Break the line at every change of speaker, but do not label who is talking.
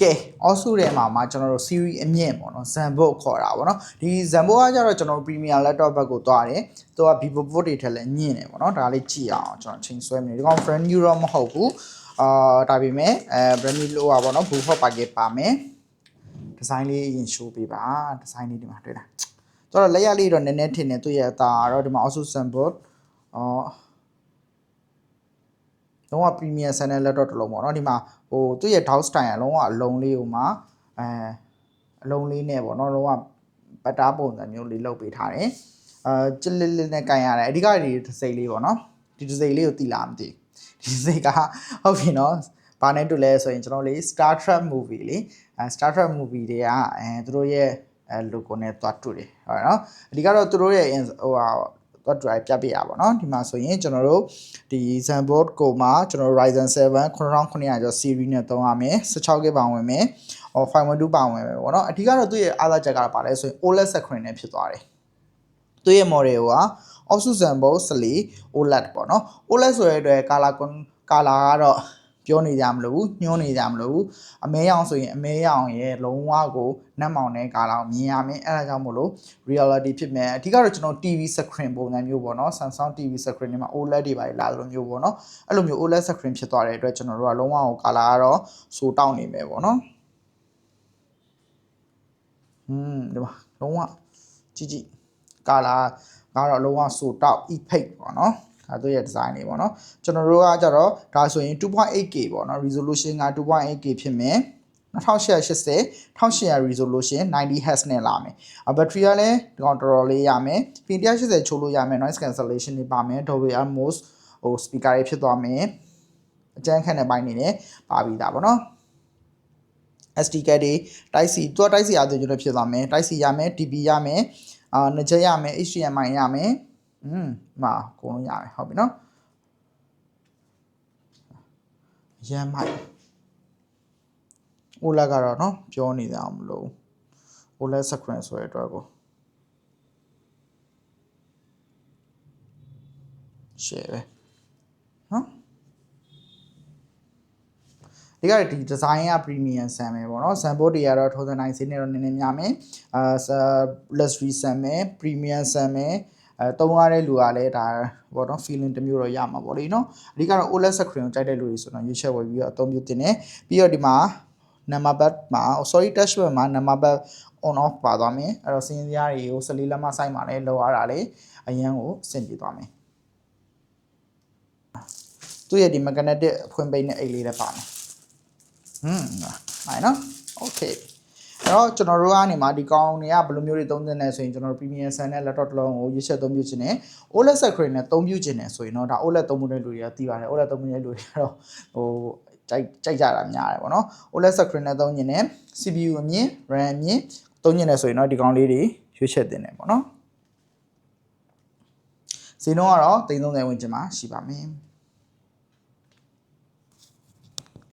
ကဲအော်စုထဲမှာကျွန်တော်တို့ series အမြင့်ပေါ့နော် Zenbook ခေါ်တာပေါ့နော်ဒီ Zenbook ကကျတော့ကျွန်တော် Premier laptop ဘက်ကိုသွားတယ်သူက VivoBook တွေထက်လည်းညင့်တယ်ပေါ့နော်ဒါလေးကြည့်အောင်ကျွန်တော်ချိန်ဆွဲနေဒီကောင် brand new တော့မဟုတ်ဘူးဒါပေမဲ့brand new လို့ပါပေါ့နော် Blue Hot packet ပါမယ်ဒီဇိုင်းလေးရင် show ပေးပါဒီဇိုင်းလေးဒီမှာတွေ့လားကျွန်တော်လက်ရလေးတော့နည်းနည်းထင်တယ်သူ့ရဲ့အသားတော့ဒီမှာ also Zenbook လုံးဝ premium channel laptop တစ်လုံးပေါ့နော်ဒီမှာဟိုသူ့ရဲ့ dock style အလုံးဝအလုံးလေးဟိုမှာအလုံးလေးနဲ့ပေါ့နော်လုံးဝပတ်တာပုံစံမျိုးလေးလုပ်ပေးထားတယ်ကြစ်လစ်နဲ့ကန်ရတယ်အဓိကဒီတစ်စိမ့်လေးပေါ့နော်ဒီတစ်စိမ့်လေးကိုတီးလာမသိဒီစိမ့်ကဟုတ်ပြီနော်ဘာနဲ့တူလဲဆိုရင်ကျွန်တော်လေး Star Trek movie လေStar Trek movie တွေကသူတို့ရဲ့logo နဲ့တွားတူတယ်ဟုတ်နော်အဓိကတော့သူတို့ရဲ့ဟိုဟာတော့ drive ပြပေးရပါတော့ဒီမှာဆိုရင်ကျွန်တော်တို့ဒီ Zenbook ကိုမှာကျွန်တော် Ryzen 7 9900ကျော် series နဲ့သုံးရမယ် 16GB ပါဝင်မယ်5.2ပါဝင်မယ်ပေါ့နော်အဓိကတော့သူ့ရဲ့အားသာချက်ကပါလဲဆိုရင် OLED screen နဲ့ဖြစ်သွားတယ်သူ့ရဲ့ model က Asus Zenbook 14 OLED ပေါ့နော် OLED ဆိုတဲ့အတွက် color ကတော့ပြောနေကြမလို့ညှိုးနေကြမလို့အမဲရောင်ဆိုရင်အမဲရောင်ရဲ့လုံးဝကိုနက်မောင်တဲ့ကာလာကိုမြင်ရမယ်အဲဒါကြောင့်မို့လို့ reality ဖြစ်မယ်အဓိကတော့ကျွန်တော် TV screen ပုံစံမျိုးပေါ့နော် Samsung TV screen တွေမှာ OLED တွေပါလာသလိုမျိုးပေါ့နော်အဲ့လိုမျိုး OLED screen ဖြစ်သွားတဲ့အတွက်ကျွန်တော်တို့ကလုံးဝကိုကာလာကတော့စိုးတောက်နေမယ်ပေါ့နော်ဒီမှာလုံးဝကြည့်ကာလာကတော့လုံးဝစိုးတောက် effect ပေါ့နော်ဒါတို့ရဲ့ design တွေပေါ့နော်ကျွန်တော်တို့ကကြတော့ဒါဆိုရင် 2.8K ပေါ့နော် resolution က 2.8K ဖြစ်မယ်2880 1800 resolution 90Hz နဲ့လာမယ်battery ကလည်းဒီကောင်တော်တော်လေးရမယ်ပင်180ချိုးလို့ရမယ် noise cancellation တွေပါမယ် Dolby Atmos ဟို speaker တွေဖြစ်သွားမယ်အကြမ်းခန့်တဲ့ဘိုင်းနေနဲ့ပါပြီးသားပေါ့နော် SD card တွေ Type C သူက Type C အားသွင်းလို့ဖြစ်သွားမယ် Type C ရမယ် DP ရမယ်နှစ်ချက်ရမယ် HDMI ရမယ်မှာအကုန်လုံးရမယ်ဟုတ်ပြီနော်ရမ်းမိုက် OLED ကတော့เนาะပြောနေကြအောင်မလို့ OLED screen ဆိုတဲ့အတွက်ကို share ပဲเนาะဒီကဒီ design က premium ဆန်မယ်ပေါ့နော် Zenbook တွေကတော့ထုံးစံတိုင်းဈေးနဲ့တော့နည်းနည်းများမယ်luxury ဆန်မယ် premium ဆန်မယ်တုံးရတဲ့လူကလည်းဒါပေါ့နော် feeling တစ်မျိုးတော့ရမှာပေါ့လေနော်အဓိကတော့ OLED screen ကိုကြိုက်တဲ့လူတွေဆိုတော့ရွေးချယ်ဝယ်ပြီးတော့အသုံးပြုတင်တယ်ပြီးတော့ဒီမှာ number pad မှာ sorry touch pad မှာ number pad on off ပါသွားမယ်အဲ့တော့စင်းစရာတွေကို14လက်မဆိုင်မှာလည်းလောက်ရတာလေအရန်ကိုဆင်ပြေသွားမယ်သူ့ရဲ့ဒီ magnetic ဖွင့်ပိတ်နဲ့အိတ်လေးလည်းပါမယ်နိုင်နော် okay အဲ့တော့ကျွန်တော်တို့ကနေမှာဒီကောင်တွေကဘယ်လိုမျိုးတွေသုံးသင့်လဲဆိုရင်ကျွန်တော်တို့ premium ဆန်တဲ့ laptop တစ်လုံးကိုရွေးချယ်သုံးပြုခြင်းနဲ့ OLED screen နဲ့သုံးပြုခြင်းနဲ့ဆိုရင်တော့ဒါ OLED သုံးဖို့တဲ့လူတွေကသိပါတယ် OLED သုံးဖို့တဲ့လူတွေကတော့ဟိုကြိုက်ကြတာများတယ်ပေါ့နော် OLED screen နဲ့သုံးခြင်းနဲ့ CPU အမြင့် RAM အမြင့်သုံးခြင်းနဲ့ဆိုရင်တော့ဒီကောင်လေးတွေရွေးချယ်တင်တယ်ပေါ့နော်ဈေးနှုန်းကတော့330ဝန်းကျင်မှာရှိပါမယ်